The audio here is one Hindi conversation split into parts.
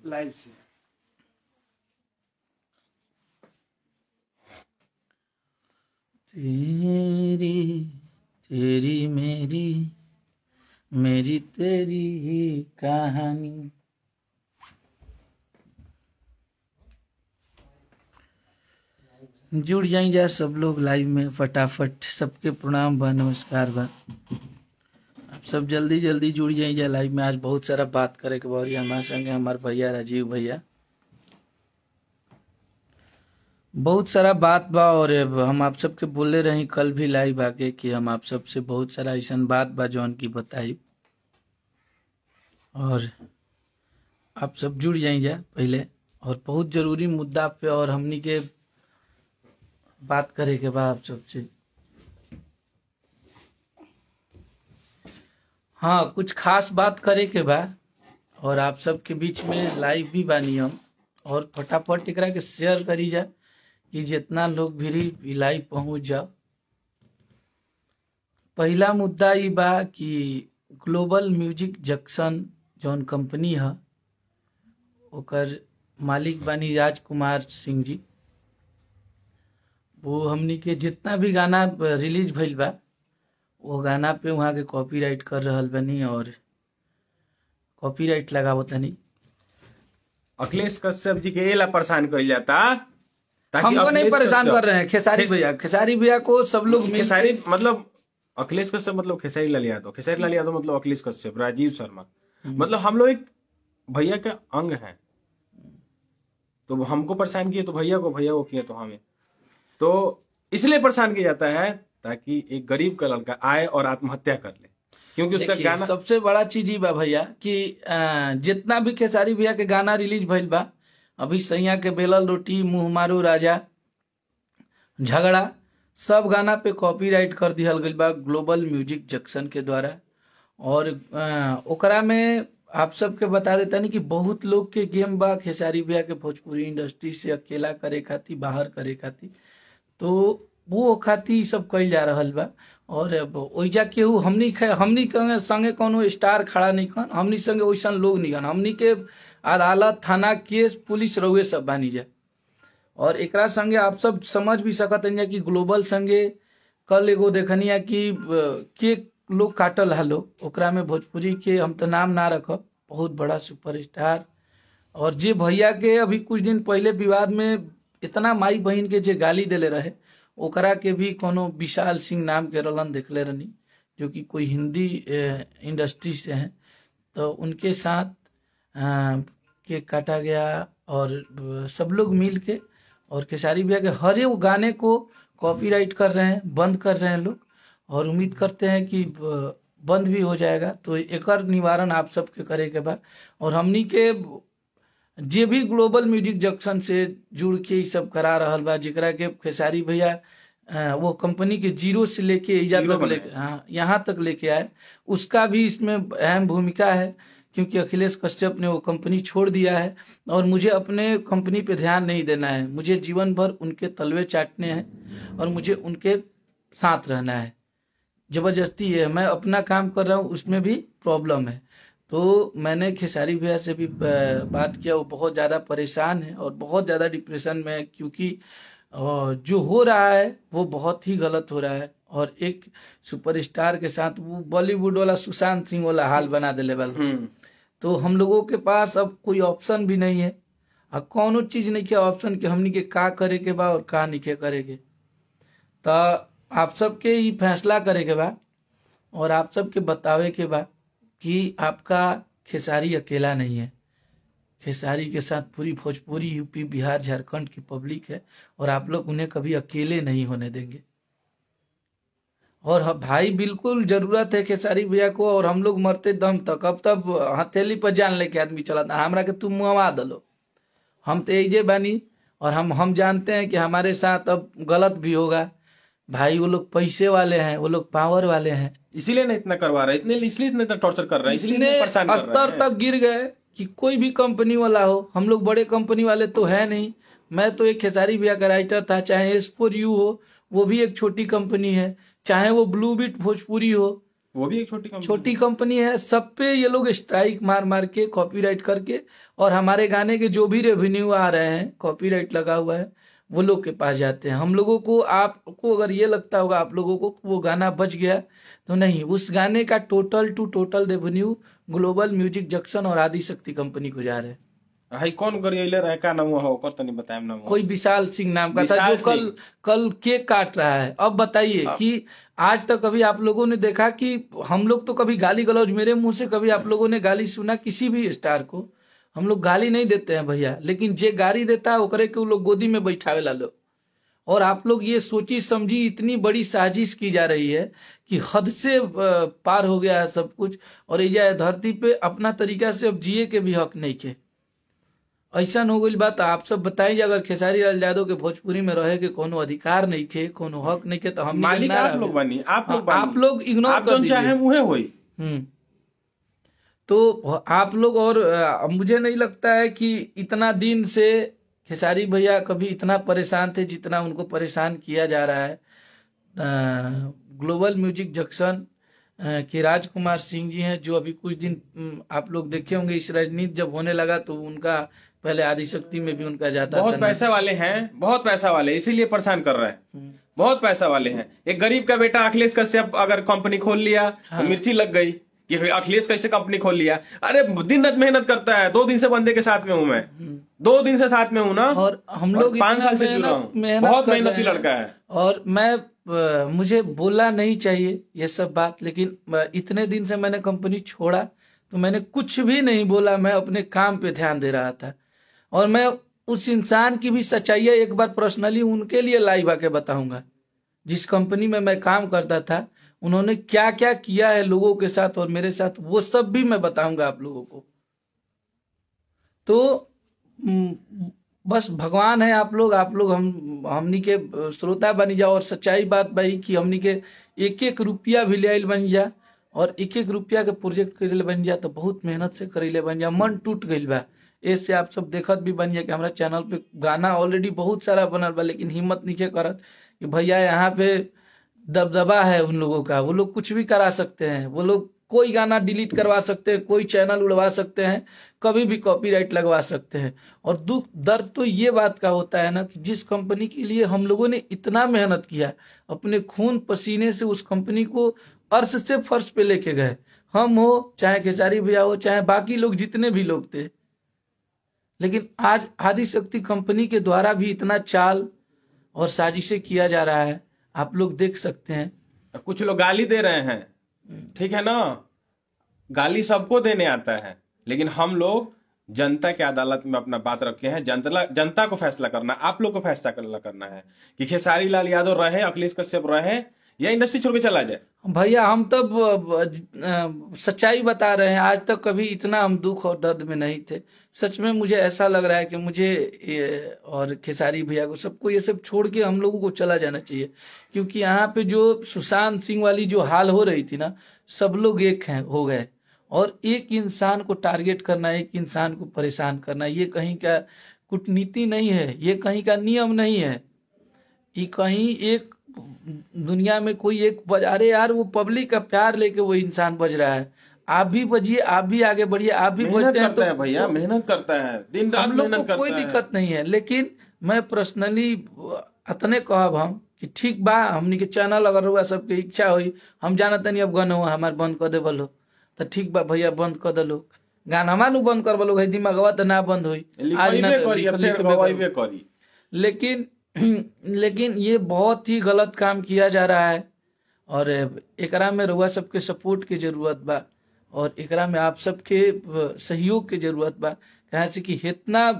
लाइव से। तेरी तेरी मेरी मेरी तेरी ही कहानी। जुड़ जाइए सब लोग लाइव में फटाफट। सबके प्रणाम बा, नमस्कार बा। आप सब जल्दी जल्दी जुड़ जाइए लाइव में। आज बहुत सारा बात करे के बारी हमारे संगे हमारे भैया राजीव भैया, बहुत सारा बात बा। और हम आप सबके बोले रही कल भी लाइव आके कि हम आप सबसे बहुत सारा ऐसा बात बा जौन की बताई, और आप सब जुड़ जाइए पहले। और बहुत जरूरी मुद्दा पे और हमनी के बात करे के बाद आप सबसे। हाँ, कुछ खास बात करे के बा और आप सबके बीच में लाइव भी बानी हम। और फटाफट एकरा के शेयर करी जा कि जितना लोग भी लाइव पहुंच जाओ। पहला मुद्दा ये बा कि ग्लोबल म्यूजिक जंक्शन जौन कंपनी है ओकर मालिक बानी राजकुमार सिंह जी। वो हमनी के जितना भी गाना रिलीज भइल बा वो गाना पे वहाँ के कॉपीराइट कर रहल बनी और कॉपीराइट लगावत हनी। अखिलेश कश्यप जी के एला परेशान कर जाता। हमको नहीं परेशान कर रहे हैं, खेसारी भैया। खेसारी भैया को सब लोग खेसारी मतलब अखिलेश कश्यप मतलब खेसारी लाल यादव, खेसारी लाल यादव मतलब अखिलेश कश्यप, राजीव शर्मा मतलब हम लोग एक भैया का अंग हैं। तो हमको परेशान किए तो भैया को किए तो हमें, तो इसलिए परेशान किया जाता है ताकि एक गरीब का लड़का आए और आत्महत्या कर ले। क्योंकि उसका गाना सबसे बड़ा चीज ही बा भैया कि जितना भी खेसारी भैया के गाना रिलीज भइल बा, अभी सैया के बेलल रोटी, मुंह मारू राजा, झगड़ा, सब गाना पे कॉपीराइट कर दिहल गइल बा ग्लोबल म्यूजिक जंक्शन के द्वारा। और ओकरा में आप सबके बता देता नहीं कि बहुत लोग के गेम बा खेसारी भैया के भोजपुरी इंडस्ट्री से अकेला करे खातिर, बाहर करे खातिर। तो वो खातिर सब कइल जा रहल बा। और ओइजा केहू हमनी संगे कोनो स्टार खड़ा नहीं खन, हमनी संगे वैसन लोग नहीं खन। हमनी के अदालत, थाना, केस, पुलिस रहुए सब बानी जा। और एकरा संगे आप सब समझ भी सकत हैं कि ग्लोबल संगे कल एगो देखनिया कि के लोग काटल है लोग, ओकरा में भोजपुरी के हम तो नाम ना रखब, बहुत बड़ा सुपरस्टार। और जे भैया के अभी कुछ दिन पहले विवाद में इतना माई बहन के जे गाली देले रहे, ओकरा के भी कोनो विशाल सिंह नाम के रलन देखले रहनी, जो कि कोई हिंदी इंडस्ट्री से हैं। तो उनके साथ केक काटा गया और सब लोग मिल के और खेसारी भैया के हर एक गाने को कॉपीराइट कर रहे हैं, बंद कर रहे हैं लोग। और उम्मीद करते हैं कि बंद भी हो जाएगा। तो एकर निवारण आप सबके करे के बाद। और हमनी के जे भी ग्लोबल म्यूजिक जंक्शन से जुड़ के ये सब करा रहल बा, जेकरा के खेसारी भैया वो कंपनी के जीरो से लेके यहाँ तक लेके आए, उसका भी इसमें अहम भूमिका है। क्योंकि अखिलेश कश्यप ने वो कंपनी छोड़ दिया है और मुझे अपने कंपनी पे ध्यान नहीं देना है। मुझे जीवन भर उनके तलवे चाटने हैं और मुझे उनके साथ रहना है। जबरदस्ती है, मैं अपना काम कर रहा हूँ, उसमें भी प्रॉब्लम है। तो मैंने खेसारी भैया से भी बात किया, वो बहुत ज़्यादा परेशान है और बहुत ज़्यादा डिप्रेशन में है। क्योंकि जो हो रहा है वो बहुत ही गलत हो रहा है। और एक सुपरस्टार के साथ वो बॉलीवुड वाला सुशांत सिंह वाला हाल बना दिले वाला। तो हम लोगों के पास अब कोई ऑप्शन भी नहीं है, अब कौनो चीज नहीं के ऑप्शन के हमनी के का करे के बा और का नहीं के करे के। तो आप सबके ही फैसला करे के बा और आप सबके बतावे के बा कि आपका खेसारी अकेला नहीं है। खेसारी के साथ पूरी भोजपुरी, यूपी, बिहार, झारखंड की पब्लिक है और आप लोग उन्हें कभी अकेले नहीं होने देंगे। और भाई बिल्कुल जरूरत है खेसारी भैया को, और हम लोग मरते दम तक। अब तब हथेली पर जान लेके आदमी चलाता, हमरा के तुम मुआवा दलो, हम तो एजे बानी। और हम जानते हैं कि हमारे साथ अब गलत भी होगा। भाई वो लोग पैसे वाले हैं, वो लोग पावर वाले हैं, इसीलिए नहीं इतना करवा रहे, इसलिए इतना टॉर्चर कर रहे हैं, इसलिए परेशान कर रहे हैं। स्तर तक गिर गए कि कोई भी कंपनी वाला हो, हम लोग बड़े कंपनी वाले तो है नहीं। मैं तो एक खेसारी भैया का राइटर था, चाहे S4U हो, वो भी एक छोटी कंपनी है, चाहे वो ब्लू बीट भोजपुरी हो, वो भी एक छोटी कंपनी। छोटी कंपनी है। सब पे ये लोग स्ट्राइक मार मार के कॉपीराइट करके, और हमारे गाने के जो भी रेवेन्यू आ रहे हैं कॉपीराइट लगा हुआ है वो लोग के पास जाते हैं। हम लोगों को, आपको अगर ये लगता होगा आप लोगों को वो गाना बच गया, तो नहीं, उस गाने का total revenue global music junction और आदि शक्ति कंपनी को जा रहे हैं। हाई कौन गरियले रहे, का नाम हो ओकर तनी बताएम नाम। कोई विशाल सिंह नाम का था, विशाल जो कल केक काट रहा है। अब बताइए कि आज तक कभी आप लोगों ने देखा कि हम लोग तो कभी गाली गलौज, मेरे मुंह से कभी आप लोगों ने गाली सुना किसी भी स्टार को? हम लोग गाली नहीं देते हैं भैया, लेकिन जे गाली देता है ओकरे के लोग गोदी में बैठावे ला लो। और आप लोग ये सोची समझी इतनी बड़ी साजिश की जा रही है कि हद से पार हो गया है सब कुछ, और ये धरती पे अपना तरीका से अब जिए के भी हक नहीं के। ऐसा हो गई बात। आप सब बताइए, अगर खेसारी लाल यादव के भोजपुरी में रहे के कोनो अधिकार नहीं खे, कोनो हक नहीं खे, तो हम मालिक आप लोग बनी, आप लोग इग्नोर कर दीजिए। चाहे मुहे होई। तो आप लोग, और मुझे नहीं लगता है कि इतना दिन से खेसारी भैया कभी इतना परेशान थे जितना उनको परेशान किया जा रहा है। ग्लोबल म्यूजिक जंक्शन के राजकुमार सिंह जी हैं, जो अभी कुछ दिन आप लोग देखे होंगे, इस राजनीति जब होने लगा तो उनका पहले आदिशक्ति में भी उनका जाता बहुत पैसा वाले हैं, बहुत पैसा वाले, इसीलिए परेशान कर रहे हैं। बहुत पैसा वाले हैं। एक गरीब का बेटा अखिलेश कश्यप अगर कंपनी खोल लिया तो मिर्ची लग गई कि अखिलेश कैसे कंपनी खोल लिया। अरे दिन रात मेहनत करता है। 2 दिन से बंदे के साथ में हूँ मैं, 2 दिन से साथ में हूँ ना, और हम लोग 5 साल से जुड़ा हूँ। बहुत मेहनती लड़का है। और मैं मुझे बोलना नहीं चाहिए ये सब बात, लेकिन इतने दिन से मैंने कंपनी छोड़ा तो मैंने कुछ भी नहीं बोला। मैं अपने काम पे ध्यान दे रहा था, और मैं उस इंसान की भी सच्चाई एक बार पर्सनली उनके लिए लाइव आके बताऊंगा। जिस कंपनी में मैं काम करता था, उन्होंने क्या क्या किया है लोगों के साथ और मेरे साथ, वो सब भी मैं बताऊंगा आप लोगों को। तो बस भगवान है आप लोग हमनी के श्रोता बनी जाओ। और सच्चाई बात भाई कि हमनी के एक एक रुपया भी ले बन जा, और एक एक रुपया के प्रोजेक्ट करे बन जा, तो बहुत मेहनत से करे बन जा। मन टूट गई बा इससे। आप सब देखत भी बन जा कि हमारा चैनल पे गाना ऑलरेडी बहुत सारा बनल बा, लेकिन हिम्मत नहीं करत कि भैया यहाँ पे दबदबा है उन लोगों का। वो लोग कुछ भी करा सकते हैं, वो लोग कोई गाना डिलीट करवा सकते हैं, कोई चैनल उड़वा सकते हैं, कभी भी कॉपीराइट लगवा सकते हैं। और दुख दर्द तो ये बात का होता है ना कि जिस कंपनी के लिए हम लोगों ने इतना मेहनत किया, अपने खून पसीने से उस कंपनी को अर्श से फर्श पे लेके गए, हम हो चाहे खेसारी भैया हो चाहे बाकी लोग जितने भी लोग थे, लेकिन आज आदिशक्ति कंपनी के द्वारा भी इतना चाल और साजिशें किया जा रहा है, आप लोग देख सकते हैं। कुछ लोग गाली दे रहे हैं, ठीक है ना, गाली सबको देने आता है, लेकिन हम लोग जनता के अदालत में अपना बात रखे हैं। जनता को फैसला करना, आप लोग को फैसला करना है कि खेसारी लाल यादव रहे, अखिलेश कश्यप रहे, या इंडस्ट्री छोड़ के चला जाए। भैया हम तब सच्चाई बता रहे हैं, आज तक कभी इतना हम दुख और दर्द में नहीं थे। सच में मुझे ऐसा लग रहा है कि मुझे और खेसारी भैया को, सबको ये सब छोड़ के हम लोगों को चला जाना चाहिए। क्योंकि यहाँ पे जो सुशांत सिंह वाली जो हाल हो रही थी ना, सब लोग एक हैं हो गए, और एक इंसान को टारगेट करना, एक इंसान को परेशान करना, ये कहीं का कूटनीति नहीं है, ये कहीं का नियम नहीं है। ये कहीं एक दुनिया में कोई एक अरे यार वो पब्लिक का प्यार लेके वो इंसान बज रहा है, आप भी बजिए, आप भी आगे बढ़िए, आप भी बजते हैं तो भैया मेहनत करता है, दिन रात मेहनत करता है, कोई दिक्कत नहीं है। लेकिन मैं पर्सनली अतने कहब हम कि ठीक बा, हमनी के चैनल अगर हुआ सबके इच्छा हुई, हम जानते नहीं अब गन हुआ हमारे बंद कर देवल हो तो ठीक बा भैया, बंद कर दलो गाना हमारे बंद कर बोलो, दिमागवा तो ना बंद हुई आज ना। लेकिन ये बहुत ही गलत काम किया जा रहा है, और एकरा में रउआ सबके सपोर्ट की जरूरत बा, और एकरा में आप सबके सहयोग की जरूरत बा। कहे से कि इतना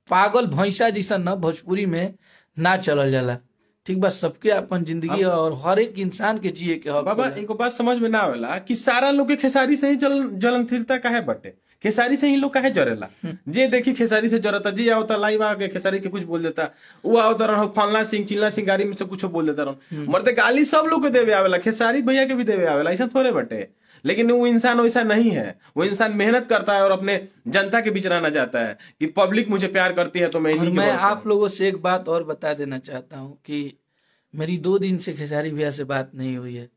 पागल भैंसा जैसा न भोजपुरी में ना चलल जाला। ठीक बा, सबके अपन जिंदगी और हर एक इंसान के जिए के हक। बाबा एक बात समझ में ना आवेला कि सारा लोग के खेसारी से ही जलनशीलता काहे बटे, खेसारी से ही लोग काहे जरेला। जे देखी खेसारी से जरता, जी आवता लाइव आके खेसारी के कुछ बोल देता, वो आवता रहो फलना सिंह चिल्ला सिंह गाड़ी में से कुछ बोल देता रहो, मरते गाली सब लोग के देवे आवेला, खेसारी भैया के भी देवे आवेला, ऐसा थोड़े बटे। लेकिन वो इंसान वैसा नहीं है, वो इंसान मेहनत करता है और अपने जनता के बीच रहना चाहता है कि पब्लिक मुझे प्यार करती है। तो मैं आप लोगों से एक बात और बता देना चाहता हूँ कि मेरी 2 दिन से खेसारी भैया से बात नहीं हुई है।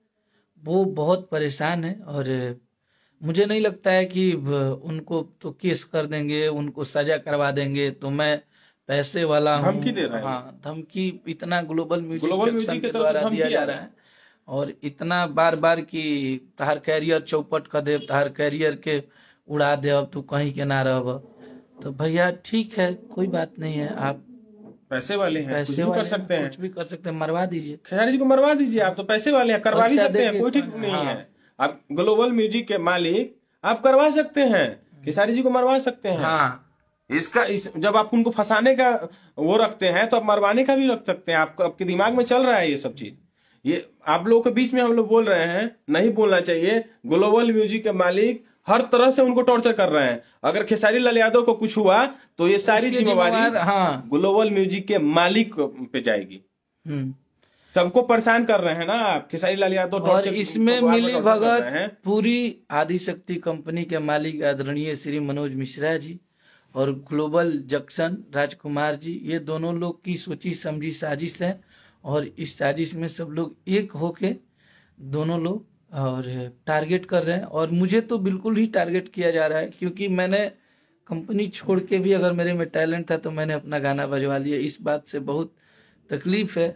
वो बहुत परेशान है। और मुझे नहीं लगता है कि उनको तो केस कर देंगे, उनको सजा करवा देंगे। तो मैं पैसे वाला हूँ। धमकी दे रहा है हाँ, धमकी इतना global music global junction music के की तरफ द्वारा से धमकी दिया जा आ रहा रहा है। है। और इतना बार बार कि तहार कैरियर चौपट कर दे, तहार कैरियर के उड़ा दे, अब तू कहीं के ना रह। तो भैया ठीक है, कोई बात नहीं है, आप पैसे वाले हैं, कुछ पैसे भी कर वाले हैं, सकते हैं। कुछ भी कर सकते हैं, मरवा दीजिए। खेसारी जी को मरवा दीजिए, आप तो पैसे वाले हैं, करवा भी पैसा सकते हैं, देके कोई ठीक नहीं हाँ। है। आप ग्लोबल म्यूजिक के मालिक, आप करवा सकते हैं, खेसारी जी को मरवा सकते हैं। हाँ, जब आप उनको फंसाने का वो रखते हैं तो आप मरवाने का भी रख सकते हैं। आपके दिमाग में चल रहा है ये सब चीज। ये आप लोगों के बीच में हम लोग बोल रहे हैं, नहीं बोलना चाहिए। ग्लोबल म्यूजिक के मालिक हर तरह से उनको टॉर्चर कर रहे हैं। अगर खेसारी लाल यादव को कुछ हुआ तो ये सारी इसके जिम्मेवारी हाँ। ग्लोबल म्यूजिक के मालिक पे जाएगी। सबको परेशान कर रहे हैं ना आप, खेसारी लाल यादव और टॉर्चर इसमें को मिली टॉर्चर कर रहे भगत हैं। पूरी आदिशक्ति कंपनी के मालिक आदरणीय श्री मनोज मिश्रा जी और ग्लोबल जंक्शन राजकुमार जी, ये दोनों लोग की सोची समझी साजिश है। और इस साजिश में सब लोग एक होके दोनों लोग और टारगेट कर रहे हैं। और मुझे तो बिल्कुल ही टारगेट किया जा रहा है, क्योंकि मैंने कंपनी छोड़ के भी अगर मेरे में टैलेंट था तो मैंने अपना गाना बजवा लिया। इस बात से बहुत तकलीफ है।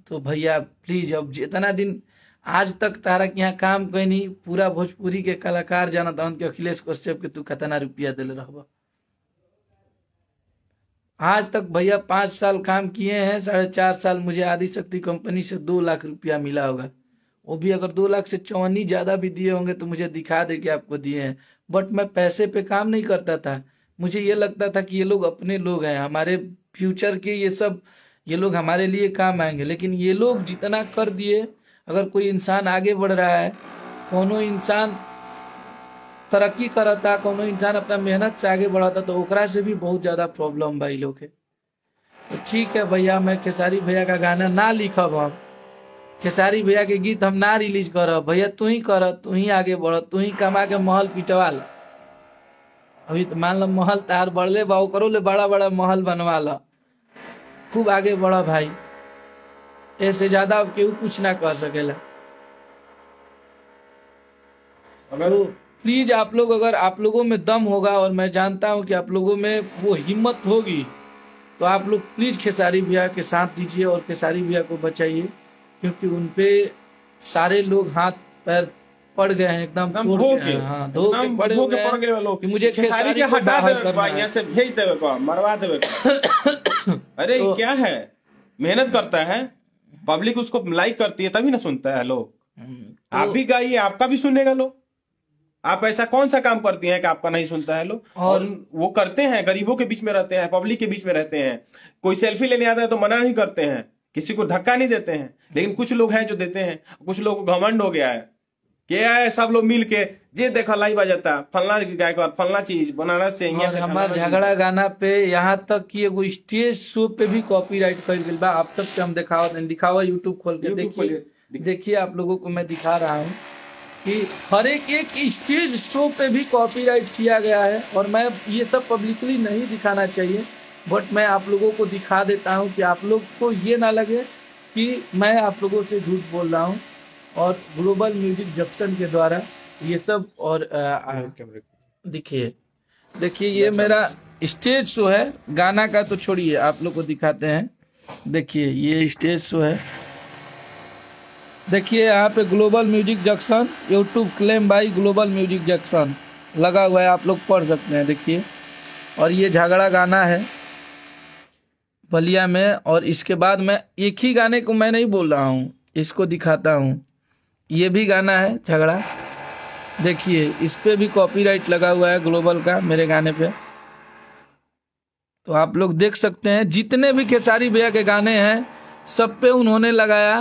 तो भैया प्लीज, अब जितना दिन आज तक तारा के यहाँ काम कहीं नहीं, पूरा भोजपुरी के कलाकार जाना दान के अखिलेश कश्यप के तू कितना रुपया दिल रहबा। आज तक भैया 5 साल काम किए हैं, 4.5 साल मुझे आदिशक्ति कंपनी से 2 लाख रुपया मिला होगा। वो भी अगर 2 लाख से 54 ज्यादा भी दिए होंगे तो मुझे दिखा दे कि आपको दिए हैं। बट मैं पैसे पे काम नहीं करता था। मुझे ये लगता था कि ये लोग अपने लोग हैं, हमारे फ्यूचर के, ये लोग हमारे लिए काम आएंगे। लेकिन ये लोग जितना कर दिए, अगर कोई इंसान आगे बढ़ रहा है, कोनो इंसान तरक्की करता, कोनो इंसान अपना मेहनत से आगे बढ़ाता, तो ओकरा से भी बहुत ज्यादा प्रॉब्लम बा लोग के। तो ठीक है भैया, मैं खेसारी भैया का गाना ना लिखब, हम खेसारी भैया के गीत हम ना रिलीज करब। भैया तू ही कर, तू ही आगे बढ़, तू ही कमा के महल पिटवा ला। अभी तो मान लो महल तार बढ़ले बा, करो ले बड़ा बड़ा महल बनवा ला, खूब आगे बढ़ा भाई। ऐसे ज्यादा अब केहू कुछ ना कर सकेला। तो प्लीज आप लोग, अगर आप लोगों में दम होगा, और मैं जानता हूं कि आप लोगों में वो हिम्मत होगी, तो आप लोग प्लीज खेसारी भैया के साथ दीजिए और खेसारी भैया को बचाइए। क्योंकि उनपे सारे लोग हाथ पैर पड़ गए हैं, एकदम तोड़ गए हैं। हाँ, धो के पड़े हुए हैं कि मुझे खेसारी के को हटा बाहर देवे, करना है। यहाँ से भेज देवे को, मरवा देवे को। अरे तो क्या है, मेहनत करता है, पब्लिक उसको लाइक करती है तभी ना सुनता है लोग। आप भी गाइए, आपका भी सुनेगा लोग। आप ऐसा कौन सा काम करती हैं कि आपका नहीं सुनता है लोग? और वो करते हैं, गरीबों के बीच में रहते हैं, पब्लिक के बीच में रहते हैं। कोई सेल्फी लेने आता है तो मना नहीं करते हैं, किसी को धक्का नहीं देते हैं। लेकिन कुछ लोग हैं जो देते हैं। कुछ लोग को घमंड हो गया है, क्या है, सब लोग मिल के जे देखा लाई बजाता, फलना गायक, फलना चीज बनारस से। और हमार झगड़ा गाना पे यहाँ तक कि एगो स्टेज शो पे भी कॉपीराइट कर गया बा। आप सबके हम दिखावा यूट्यूब खोल के देखिए। आप लोगों को मैं दिखा रहा हूँ कि हर एक स्टेज शो पे भी कॉपीराइट किया गया है। और मैं ये सब पब्लिकली नहीं दिखाना चाहिए, बट मैं आप लोगों को दिखा देता हूँ कि आप लोग को ये ना लगे कि मैं आप लोगों से झूठ बोल रहा हूँ। और ग्लोबल म्यूजिक जंक्शन के द्वारा ये सब। और देखिए ये मेरा स्टेज शो है, गाना का तो छोड़िए, आप लोग को दिखाते हैं। देखिए ये स्टेज शो है, देखिए यहाँ पे global music junction, YouTube claim by global music junction लगा हुआ है, आप लोग पढ़ सकते हैं। देखिए, और ये झगड़ा गाना है बलिया में। और इसके बाद मैं एक ही गाने को मैं नहीं बोल रहा हूँ, इसको दिखाता हूँ। ये भी गाना है झगड़ा, देखिए इस पे भी कॉपीराइट लगा हुआ है ग्लोबल का, मेरे गाने पे। तो आप लोग देख सकते हैं जितने भी खेसारी भैया के गाने हैं सब पे उन्होंने लगाया।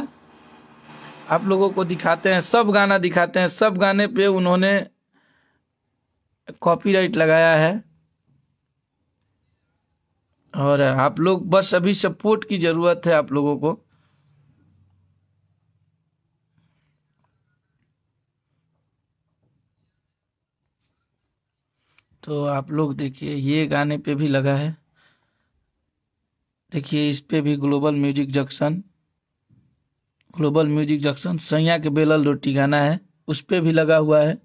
आप लोगों को दिखाते हैं, सब गाना दिखाते हैं, सब गाने पे उन्होंने कॉपीराइट लगाया है। और आप लोग बस अभी सपोर्ट की जरूरत है आप लोगों को। तो आप लोग देखिए ये गाने पे भी लगा है, देखिए इस पे भी global music junction global music junction सैया के बेलल रोटी गाना है, उस पे भी लगा हुआ है।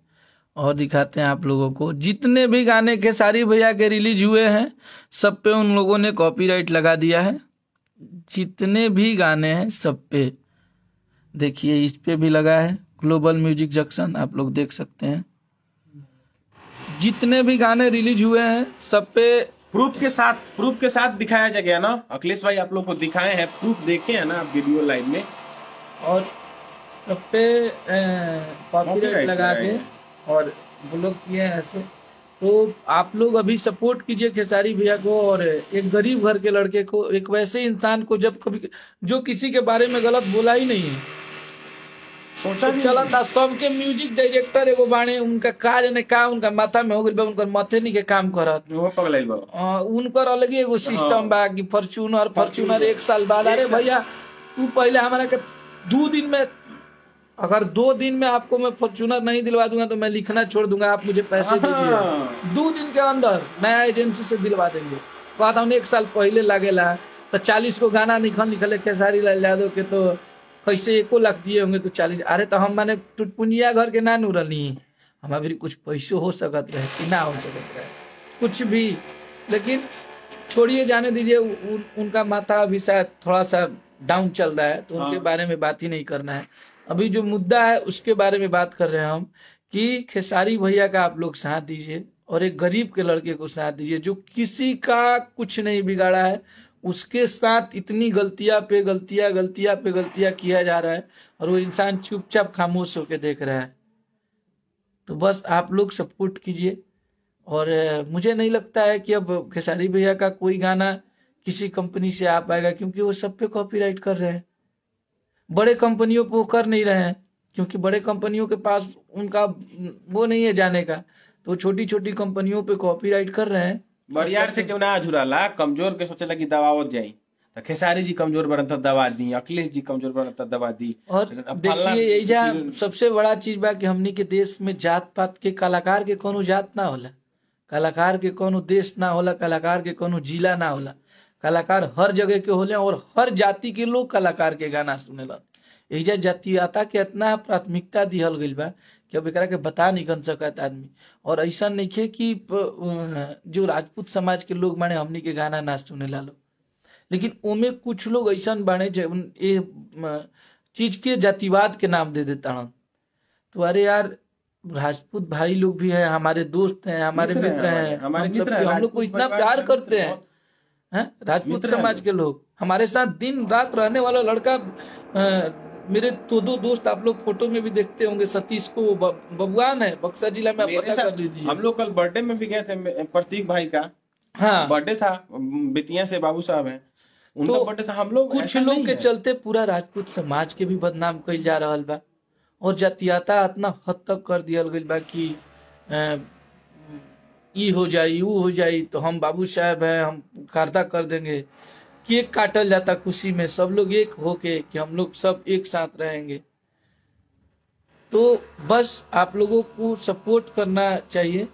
और दिखाते हैं आप लोगों को, जितने भी गाने खेसारी भैया के रिलीज हुए हैं सब पे उन लोगों ने कॉपीराइट लगा दिया है। जितने भी गाने हैं सब पे देखिए, इस पे भी लगा है ग्लोबल म्यूजिक जंक्शन, आप लोग देख सकते हैं। जितने भी गाने रिलीज हुए हैं सब पे प्रूफ के साथ दिखाया जा गया ना अखिलेश भाई, आप लोग को दिखाए हैं, प्रूफ देखे हैं ना वीडियो लाइव में, और सब पे कॉपीराइट लगा के और ब्लॉक किए हैं ऐसे। तो आप लोग अभी सपोर्ट कीजिए खेसारी भैया को, और एक गरीब घर के लड़के को, एक वैसे इंसान को जब कभी जो किसी के बारे में गलत बोला ही नहीं है, सोचा भी चला था सबके म्यूजिक डायरेक्टर एगो बाणे, उनका कार्य ने का उनका माथा में हो गई, उनकर माथे नहीं के काम करत, वो पगलाइल बा। उनकर अलग ही एगो सिस्टम बा कि फॉर्च्यूनर 1 साल बाद। अरे भैया तू पहले हमारा के 2 दिन में, अगर 2 दिन में आपको मैं फॉर्च्यूनर नहीं दिलवा दूंगा तो मैं लिखना छोड़ दूंगा, आप मुझे पैसे दीजिए। 2 दिन के अंदर नया एजेंसी से दिलवा देंगे। कहता हूँ 1 साल पहले लागेला तो 40 को गाना निकले खेसारी लाल यादव के, तो कैसे 1 लाख दिए होंगे तो 40। अरे तो हम माने टुटपुंजिया घर के ना नूरनी, हमारे भी कुछ पैसे हो सकत रहे कि ना हो सकत रहे कुछ भी, लेकिन छोड़िए जाने दीजिए। उनका माथा अभी शायद थोड़ा सा डाउन चल रहा है, तो उनके बारे में बात ही नहीं करना है। अभी जो मुद्दा है उसके बारे में बात कर रहे हैं हम, कि खेसारी भैया का आप लोग साथ दीजिए और एक गरीब के लड़के को साथ दीजिए जो किसी का कुछ नहीं बिगाड़ा है, उसके साथ इतनी गलतियां पे गलतियां किया जा रहा है और वो इंसान चुपचाप खामोश होकर देख रहा है। तो बस आप लोग सपोर्ट कीजिए। और मुझे नहीं लगता है कि अब खेसारी भैया का कोई गाना किसी कंपनी से आ पाएगा, क्योंकि वो सब पे कॉपीराइट कर रहे हैं। बड़े कंपनियों पे वो कर नहीं रहे हैं, क्योंकि बड़े कंपनियों के पास उनका वो नहीं है जाने का, तो छोटी छोटी कंपनियों पे कॉपीराइट कर रहे हैं। बड़ियार से क्यों ना झुराला, कमजोर के सोचला कि दबावत जाई, तो खेसारी जी कमजोर बनन त दबा दी, अखिलेश जी कमजोर बनन त दबा दी। और देखिए यही सबसे बड़ा चीज बा कि हमनी के देश में जात पात के, कलाकार के कोनो जात ना होला, कलाकार के कोनो देश ना होला, कलाकार के कोनो जिला ना होला, कलाकार हर जगह के होले और हर जाति के लोग कलाकार के गाना सुनेला। एजा जातीयता के इतना प्राथमिकता दिहल गइल बा कि अब एकरा के बता नहीं कर सकत आदमी। और ऐसा नहीं है कि जो राजपूत समाज के लोग माने हमनी के गाना ना सुनेला लो, लेकिन ओमे कुछ लोग ऐसा बाने जो ये चीज के जातिवाद के नाम दे देता हूँ। तो अरे यार, राजपूत भाई लोग भी है, हमारे दोस्त हैं, हमारे मित्र हैं, हम लोग को इतना प्यार करते हैं। राजपूत समाज के लोग हमारे साथ दिन रात रहने वाला लड़का, मेरे 2 दोस्त आप लोग फोटो में भी देखते होंगे, सतीश को बबुआन है, बक्सर जिला में, पता कर लीजिए। हम लोग कल बर्थडे में भी गए थे, प्रतीक भाई का बर्थडे था, बेतिया से बाबू साहब है, उनका बर्थडे था। हम लोग कुछ लोग के चलते पूरा राजपूत समाज के भी बदनाम कइल जा रहा बा, और जातीयता इतना हद तक कर दिया गई बा कि ई हो जाई वो हो जाई, तो हम बाबू साहब हैं, हम कार्दा कर देंगे। केक काटल जाता खुशी में, सब लोग एक होके कि हम लोग सब एक साथ रहेंगे। तो बस आप लोगों को सपोर्ट करना चाहिए,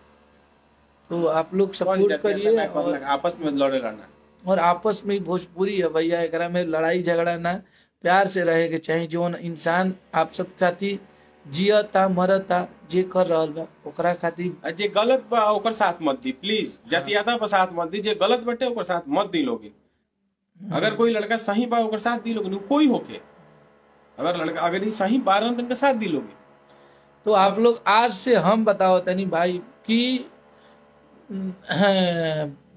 तो आप लोग सपोर्ट करिए और आपस में लड़े लड़ना, और आपस में भोजपुरी है भैया, एकरा में लड़ाई झगड़ा ना, प्यार से रहे के चाहिए। जो इंसान आप सब खातिर जियता मरता जे कर रहल बा ओकरा खातिर, जे गलत बा ओकर साथ मत दी प्लीज, जातीयता पर साथ मत दी, जे गलत बटे ओकर साथ मत दी लोगी। अगर कोई लड़का सही बा ओकर साथ दी लोगी, कोई होके अगर लड़का अगर सही 12 दिन का साथ दी लोगी। तो आप लोग आज से हम बताओ तनी भाई कि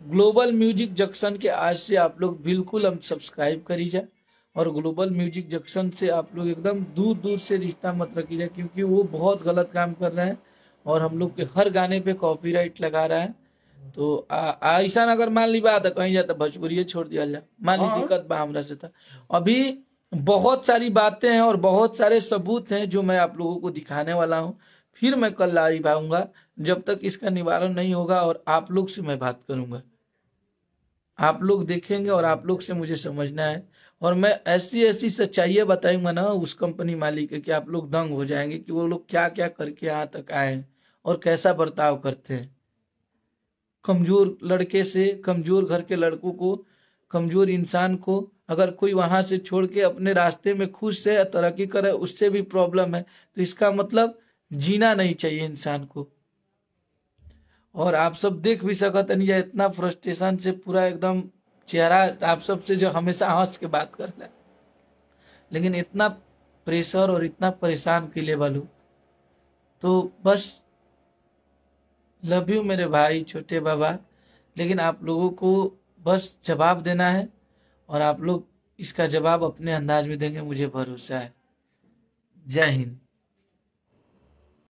ग्लोबल म्यूजिक जंक्शन के आज से आप लोग बिल्कुल हम सब्सक्राइब करी जाए, और ग्लोबल म्यूजिक जंक्शन से आप लोग एकदम दूर दूर से रिश्ता मत रखी जाए, क्योंकि वो बहुत गलत काम कर रहे हैं और हम लोग के हर गाने पे कॉपीराइट लगा रहा है। तो ऐसा अगर मान ली बात कहीं जाता भोजपुरी छोड़ दिया जाए, मान ली दिक्कत बा हमरा से था। अभी बहुत सारी बातें हैं और बहुत सारे सबूत हैं जो मैं आप लोगों को दिखाने वाला हूँ। फिर मैं कल लाइव आऊंगा, जब तक इसका निवारण नहीं होगा, और आप लोग से मैं बात करूंगा, आप लोग देखेंगे और आप लोग से मुझे समझना है, और मैं ऐसी ऐसी सच्चाइयां बताऊंगा ना उस कंपनी मालिक के कि आप लोग दंग हो जाएंगे कि वो लोग क्या क्या करके यहाँ तक आए और कैसा बर्ताव करते हैं। कमजोर लड़के से, कमजोर घर के लड़कों को कमजोर इंसान को अगर कोई वहां से छोड़ के अपने रास्ते में खुश है, तरक्की करे, उससे भी प्रॉब्लम है, तो इसका मतलब जीना नहीं चाहिए इंसान को। और आप सब देख भी सकते हैं ये इतना फ्रस्ट्रेशन से पूरा एकदम चेहरा आप सब से जो हमेशा हंस के बात कर रहा है, लेकिन इतना प्रेशर और इतना परेशान के लिए वालू। तो बस लव यू मेरे भाई छोटे बाबा, लेकिन आप लोगों को बस जवाब देना है और आप लोग इसका जवाब अपने अंदाज में देंगे, मुझे भरोसा है। जय हिंद।